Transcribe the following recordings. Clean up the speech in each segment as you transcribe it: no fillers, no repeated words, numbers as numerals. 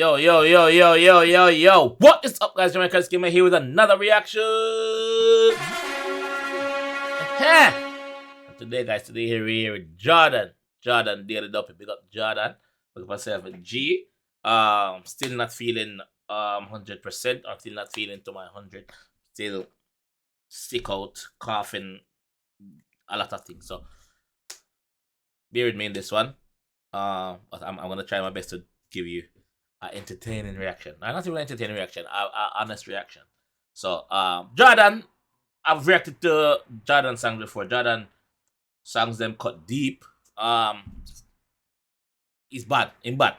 Yo, yo, yo, yo, yo, yo, yo. What is up, guys? Jamaica Skimmer here with another reaction. Today here we're here with Jordan. Jordan dated up. Big up Jordan. Look for myself a G. Still not feeling 100%. Or still not feeling to my 100. Still sick out, coughing, a lot of things. So bear with me in this one. But I'm gonna try my best to give you an entertaining reaction. Not even an entertaining reaction, an honest reaction. So Jordan, I've reacted to Jordan songs before. Jordan songs them cut deep. He's bad. In bad.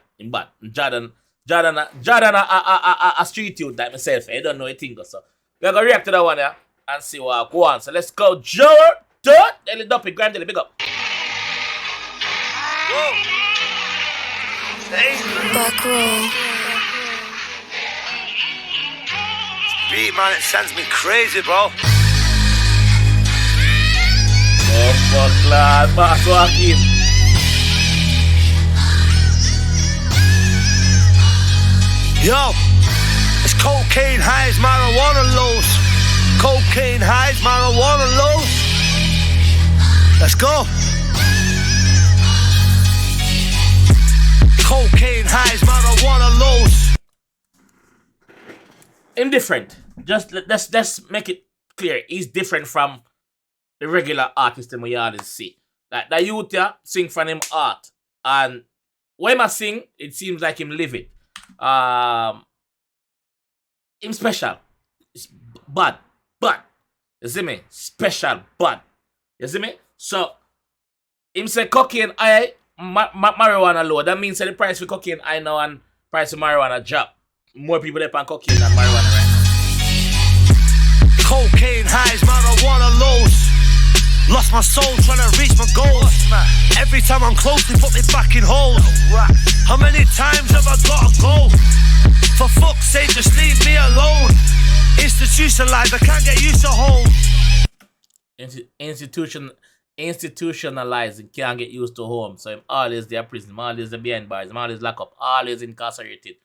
Jordan a street youth like myself. I don't know anything. So we're gonna react to that one, yeah, and see what go on. So let's go, Jordan. Daily Duppy, Grand Daily, big up. Whoa. Back row. Beat, man, it sends me crazy, bro. Oh, fuck, lad. Boss walking. Yo, it's cocaine highs, marijuana lows. Cocaine highs, marijuana lows. Let's go. Cocaine highs, marijuana lows. Indifferent. Just let's make it clear. He's different from the regular artist that we always see. Like the youth yeah, sing from him art. And when I sing, it seems like him live it. Him special. It's bad. You see me? Special bad. You see me? So him say cocaine high, marijuana low. That means that the price for cocaine high now and price for marijuana drop. More people there on cocaine than marijuana right now. Cocaine highs, marijuana lows. Lost my soul trying to reach my goals. Every time I'm close, they put me back in holes. How many times have I gotta go? For fuck's sake, just leave me alone. Institutionalized, I can't get used to home. Institutionalized and can't get used to home. So I'm always there prison, I'm always there behind bars, I'm always locked up, always incarcerated.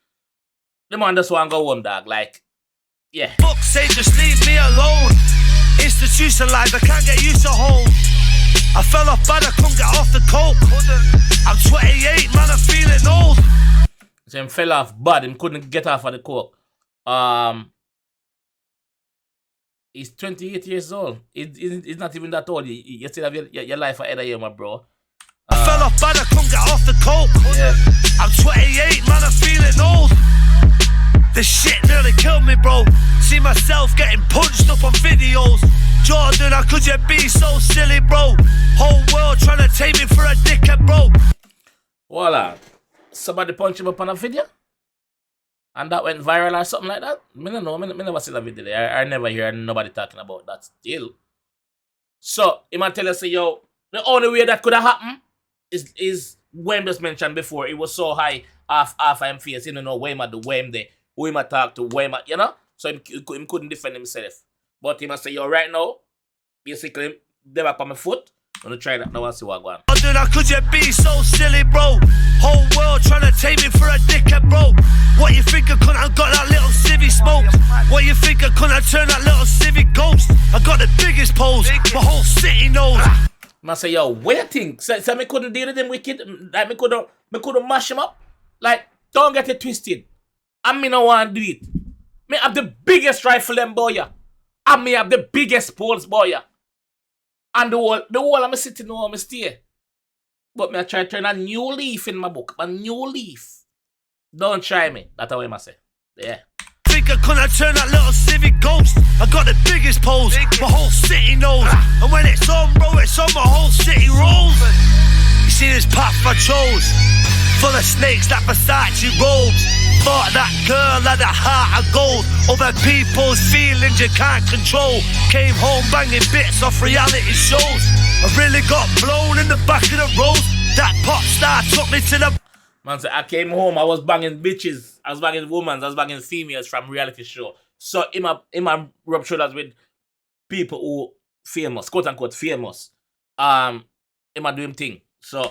The man just want to go home, dog. Like, yeah. Fuck's sake, just leave me alone. Institutionalized, I can't get used to home. I fell off bad, I couldn't get off the coke. I'm 28, man, I'm feeling old. So him fell off bad, him couldn't get off of the coke. He's 28 years old. He's not even that old. You still have your life ahead of you, my bro. I fell off bad, I couldn't get off the coke. Yeah. I'm 28, man, I'm feeling old. This shit nearly killed me, bro. See myself getting punched up on videos. Jordan, how could you be so silly, bro? Whole world trying to take me for a dickhead, bro. Voila. Somebody punched him up on a video? And that went viral or something like that? I don't know. I never see that video there. I never hear nobody talking about that still. So, he might tell us, say, yo, the only way that could have happened is Wayne just mentioned before. It was so high half him face. You know, Wayne the Wayne there. Who him talk to Wayne, you know? So, he couldn't defend himself. But he must say, yo, right now, basically, they back on my foot. I'm gonna try that now and see what going on. How could you be so silly, bro? Whole world trying to take me for a dickhead, bro. What you think I couldn't have got that little civvy smoke? What you think I couldn't have turned that little civvy ghost? I got the biggest pose, my whole city knows. I say, yo, what you think? Say me couldn't deal with them wicked? Like, me couldn't mash him up? Like, don't get it twisted. I me no want to do it. Me have the biggest rifle them boy, yeah. And me have the biggest poles boy, yeah. And the whole I'm sitting now, I'm stay. But me I try to turn a new leaf in my book. A new leaf. Don't try me. That's what I say. Yeah. Think I couldn't turn that little civic ghost. I got the biggest pose, my whole city knows. And when it's on, bro, it's on, my whole city rolls. You see this path I chose, full of snakes like Versace robes. Thought that girl had a heart of gold. Other people's feelings you can't control. Came home banging bits off reality shows. I really got blown in the back of the road. That pop star took me to the... Man said, I came home, I was banging bitches. I was banging women, I was banging females from reality show. So, him rub shoulders with people who famous, quote unquote famous. Him do him thing. So,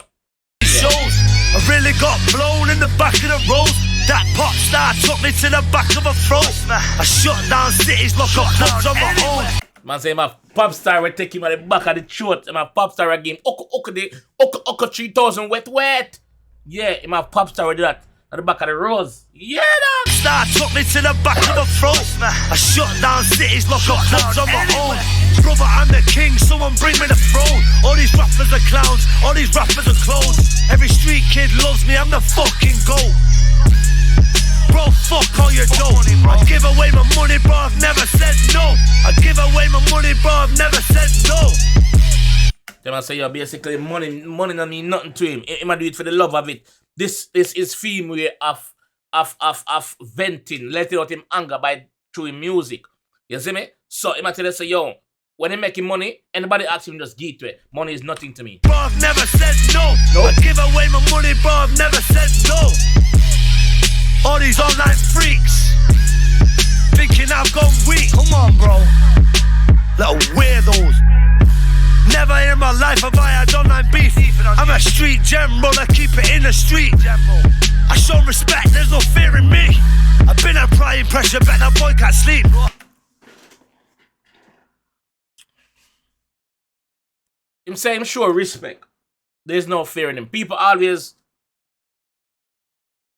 shows. I really got blown in the back of the road. That pop star took me to the back of a throat. I shut down cities, lock up clubs on my own. Man say my pop star will take him at the back of the throat. And my pop star will give him Oko 3000 wet. Yeah, my pop star will do that at the back of the rose. Yeah, dog. Star took me to the back of a throat. I shut down cities, lock up clubs on my own. Brother, I'm the king, someone bring me the throne. All these rappers are clowns, all these rappers are clones. Every street kid loves me, I'm the fucking GOAT. Bro, fuck all your dough. I give away my money, bro, I've never said no. I give away my money, bro, I've never said no. They man say, yo, basically, money don't mean nothing to him. He might do it for the love of it. This is film way of venting, letting out him anger by through him music. You see me? So he might tell us, say, yo, when he making money, anybody asks him just give to it. Money is nothing to me. Bro, I've never said no. I give away my money, bro, I've never said no. All these online freaks thinking I've gone weak. Come on, bro. Little weirdos. Never in my life have I had online beef. I'm a street general, I keep it in the street. I show respect, there's no fear in me. I've been applying pressure, bet that boy can't sleep. Him say him show respect. There's no fear in him. People always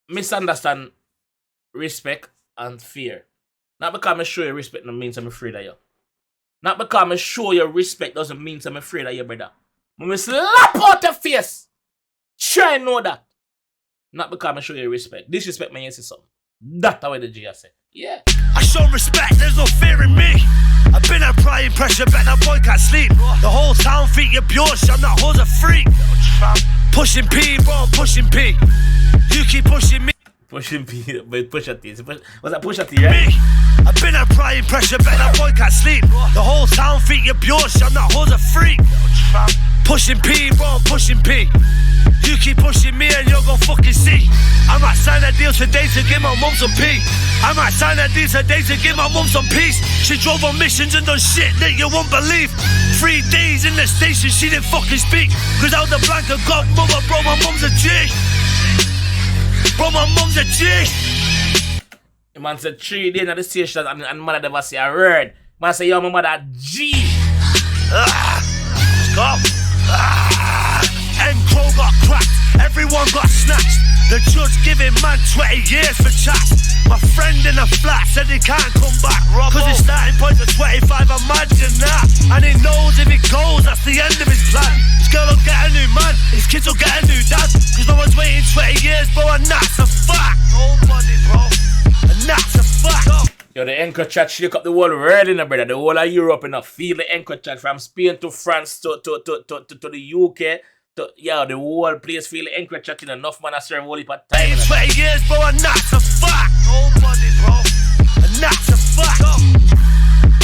misunderstand respect and fear. Not because I show you respect doesn't mean I'm afraid of you. Not because I show you respect doesn't mean I'm afraid of you, brother. When we slap out your face, try and know that. Not because I show you respect. Disrespect me, you see something. That's how the G I say. Yeah. I show respect, there's no fear in me. I've been applying pressure, bet that boy can't sleep. The whole town think you're pure, I'm that hoes a freak. Pushing P, bro, I'm pushing P. You keep pushing me. Pushing P, but push at this. Was that push at the right? I've been applying pressure, bet that boy can't sleep. The whole town think you're pure, I'm that hoes a freak. Pushing P, bro, I'm pushing P. You keep pushing me and you're gon' fucking see. I might sign a deal today to give my mum some pee. I might sign a deal today to give my mum some peace. She drove on missions and done shit that you won't believe. 3 days in the station, she didn't fucking speak. Cause out the blank of godmother, bro, my mum's a G. Bro, my mum's a G. The man said 3 days at the station and mother never say a word. Man say, yo, my mother G. Let's go. And Crow got cracked, everyone got snatched. The judge giving man 20 years for chat. My friend in the flat said he can't come back. Cause his starting point was 25, imagine that. And he knows if he goes, that's the end of his plan. His girl will get a new man, his kids will get a new dad. Cause no one's waiting 20 years, bro, and that's a fact. Nobody, bro, and that's a fact. Yo, the anchor chat shake up the whole world, in brother. The whole of Europe, feel the anchor chat from Spain to France to the UK. Yeah, the whole place feel the anchor chat in enough man I serve all heap of time. 20 years, bro, and that's a fact. Nobody, bro, and that's a fact.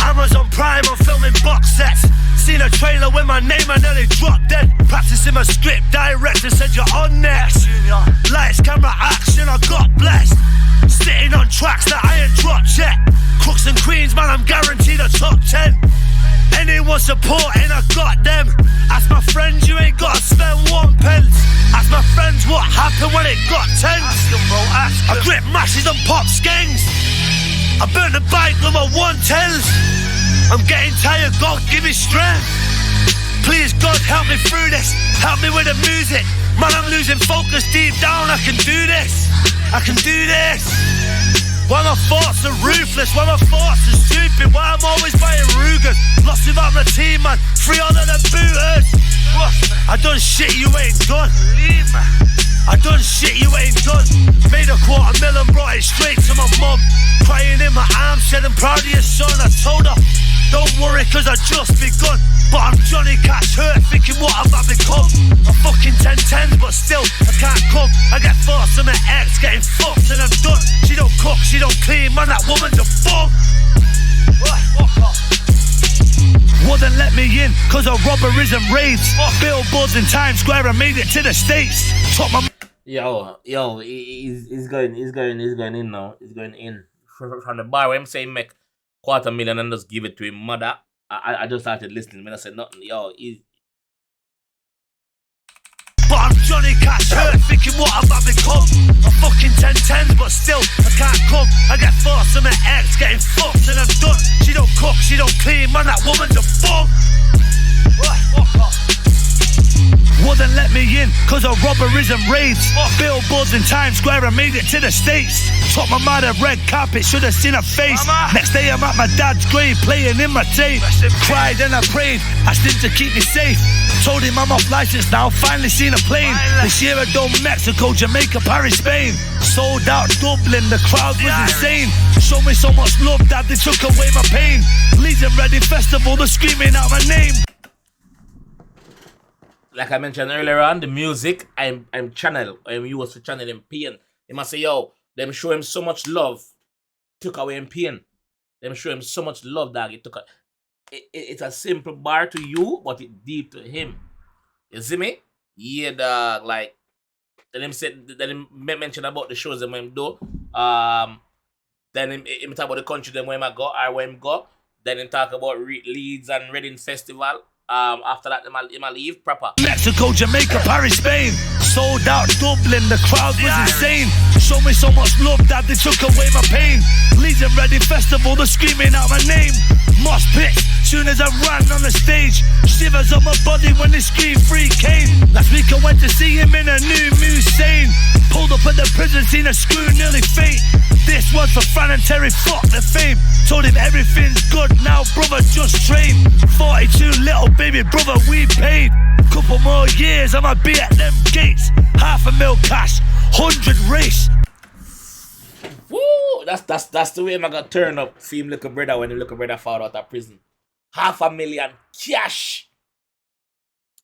Amazon Prime, I'm filming box sets. Seen a trailer with my name and then it dropped dead. Practicing my script, director said you're on next. Lights, camera, action, I got blessed. Sitting on tracks that I ain't dropped yet. Crooks and queens, man, I'm guaranteed a top 10. Anyone supporting, I got them. Ask my friends, you ain't gotta spend 1 pence. Ask my friends what happened when it got tense. Ask them, bro, ask them. I grip mashes and pop skanks. I burn the bike with my 110s. I'm getting tired, God give me strength. Please God help me through this. Help me with the music. Man, I'm losing focus deep down. I can do this. I can do this. Why my thoughts are ruthless, why my thoughts are stupid, why I'm always buying Rugers. Lost without my team, man, 3 all of the booters. I done shit you ain't done. I done shit you ain't done. Made a $250,000, brought it straight to my mum. Crying in my arms, said I'm proud of your son. I told her, don't worry cause I just begun. But I'm Johnny Cash hurt, thinking what have I become? I'm fucking 10-10s, but still I can't come. I get thoughts of my ex getting fucked and I'm done. She don't cook, she don't clean, man, that woman's a bum. Wouldn't let me in cause of robberies and raids. Billboards in Times Square, I made it to the States. Took my Yo, he's going in now. He's going in from the bar where I'm saying make $250,000 and just give it to his mother. I just started listening when I said nothing. Yo, But I'm Johnny Cash hurt, thinking what have I become? I'm fucking 10-10s, but still, I can't cook. I get forced to my ex, getting fucked and I'm done. She don't cook, she don't clean, man, that woman's a bum. Fuck off. Wouldn't let me in, cause of robberies and raids. Billboards in Times Square, I made it to the States. Took my mother red carpet, should have seen her face. Mama. Next day I'm at my dad's grave, playing in my tape. Cried and I prayed, asked him to keep me safe. Told him I'm off license now, finally seen a plane. This year I done Mexico, Jamaica, Paris, Spain. Sold out Dublin, the crowd was insane. Showed me so much love that they took away my pain. Leeds and Reading Festival, they're screaming out my name. Like I mentioned earlier on, the music, I'm channel, I'm used to channel him pain. He must say, yo, them show him so much love, took away him pain. Them show him so much love, dog. It's a simple bar to you, but it deep to him. You see me? Yeah, dog. Like, then him mention about the shows that him do. Then him talk about the country them where him go or where him go. Then him talk about Leeds and Reading Festival. After that, him leave proper. Mexico, Jamaica, Paris, Spain. Sold out Dublin, the crowd was insane. Showed me so much love that they took away my pain. Leeds and Reading Festival, they're screaming out my name. Mosh pit, soon as I ran on the stage. Shivers on my body when they scream free Kane. Last week I went to see him in a new Mustang. Pulled up at the prison, seen a screw nearly faint. This was for Fran and Terry, fuck the fame. Told him everything's good now, brother, just train. 42 little baby brother, we paid. Couple more years, I'ma be at them gates. $500,000 cash, 100 race. Woo! That's the way I got turn up for him little brother when him little brother found out of prison. $500,000 cash.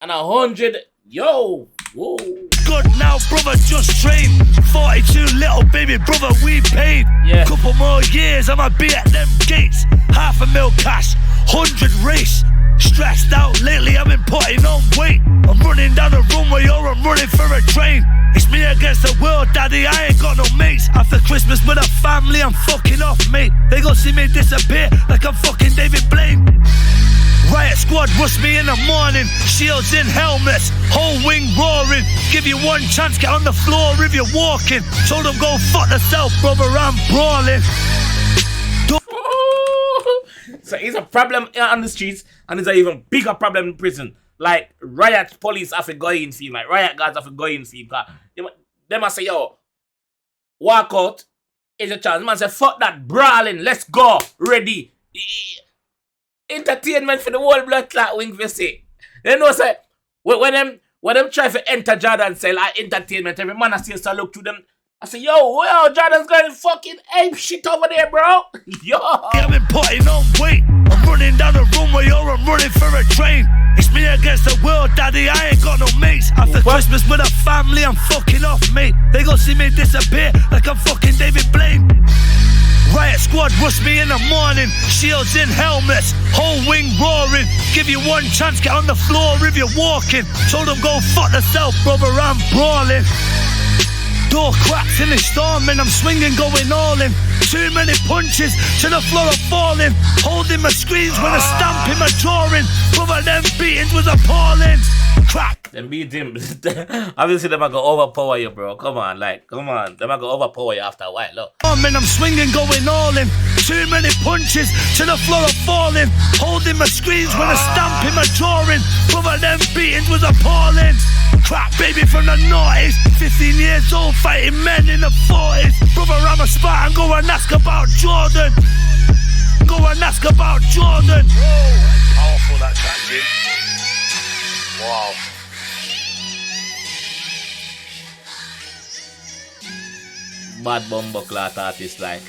And 100, yo, whoa. Good now, brother, just train. 42 little baby brother, we paid. Yeah. Couple more years, I'ma be at them gates. $500,000 cash, 100 race. Stressed out lately, I've been putting on weight. I'm running down the runway or I'm running for a train. It's me against the world, daddy, I ain't got no mates. After Christmas with a family, I'm fucking off, mate. They gon' see me disappear like I'm fucking David Blaine. Riot squad rush me in the morning. Shields in helmets, whole wing roaring. Give you one chance, get on the floor if you're walking. Told them go fuck yourself, brother, I'm brawling. So it's a problem on the streets, and it's an even bigger problem in prison. Like, riot police have to go in for him, like riot guards have to go in for him. They must say, yo, walk out, it's a chance. They must say, fuck that, brawling, let's go, ready. Entertainment for the whole blood clot wing for say. They know say, when them try to enter Jordan cell like entertainment, every man I still to look to them. I say, yo, Jordan's going fucking ape shit over there, bro. Yo. I've been putting on weight. I'm running down the runway or I'm running for a train. It's me against the world, daddy, I ain't got no mates. After Christmas with a family, I'm fucking off, mate. They gon' see me disappear like I'm fucking David Blaine. Riot squad rush me in the morning. Shields in helmets, whole wing roaring. Give you one chance, get on the floor if you're walking. Told them go fuck yourself, brother, I'm brawling. Door cracks in the storm and I'm swinging, going all in. Too many punches to the floor of falling. Holding my screens when I stamp in my drawing. Brother, them beatings was appalling. Crack. Them beat him. Obviously, them are gonna overpower you, bro. Come on, like, come on. Them are gonna overpower you after a while, look. And I'm swinging, going all in. Too many punches to the floor of falling. Holding my screens when I stamp in my drawing. Brother, them beatings was appalling. Crap baby from the noughties, 15 years old fighting men in the 40s. Brother, I'm a Spartan, go and ask about Jordan. Go and ask about Jordan. Whoa, that's powerful, that tactic. Wow. Bad bumbo clot artist, like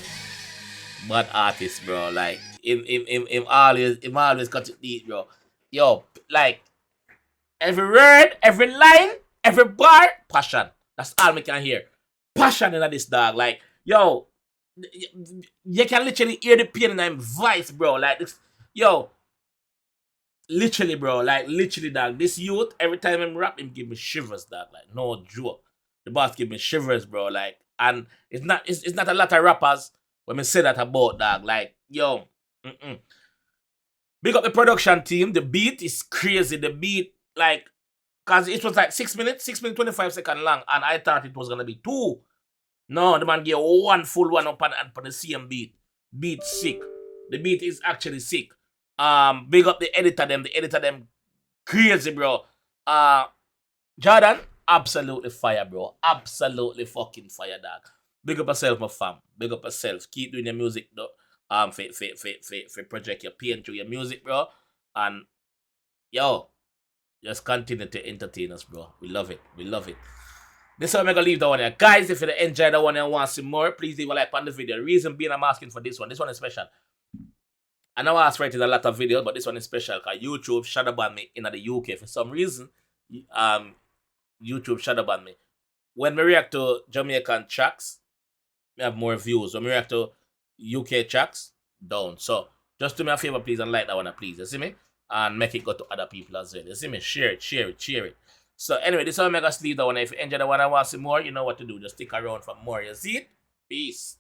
bad artist, bro. Like him always cut it deep, bro. Yo, like every word, every line, every bar, passion. That's all we can hear. Passion in this dog. Like, yo, you can literally hear the pain in him voice, bro. Like, yo, literally, bro. Like, literally, dog. This youth, every time him rap, him give me shivers, dog. Like, no joke. The boss give me shivers, bro. Like, and it's not a lot of rappers when me say that about, dog. Like, yo, big up the production team. The beat is crazy. The beat, like, Because it was like 6 minutes 25 seconds long, and I thought it was gonna be 2. No, the man gave one full one up on the same beat. Beat sick. The beat is actually sick. Big up the editor them. The editor them crazy, bro. Jordan, absolutely fire, bro. Absolutely fucking fire, dog. Big up yourself, my fam. Big up yourself. Keep doing your music, though. For project your pain through your music, bro. And yo, just continue to entertain us, bro. We love it. We love it. This is how I'm gonna leave that one here. Guys, if you enjoyed that one and want to see more, please leave a like on the video. The reason being I'm asking for this one. This one is special. I know I was writing a lot of videos, but this one is special because YouTube shadow banned me in the UK for some reason. YouTube shadow banned me. When we react to Jamaican tracks, we have more views. When we react to UK tracks, down. So just do me a favor, please, and like that one, please. You see me? And make it go to other people as well. You see me? Share it, share it, share it. So anyway, this is how I'm going to leave that one. If you enjoy the one and want to see more, you know what to do. Just stick around for more. You see it? Peace.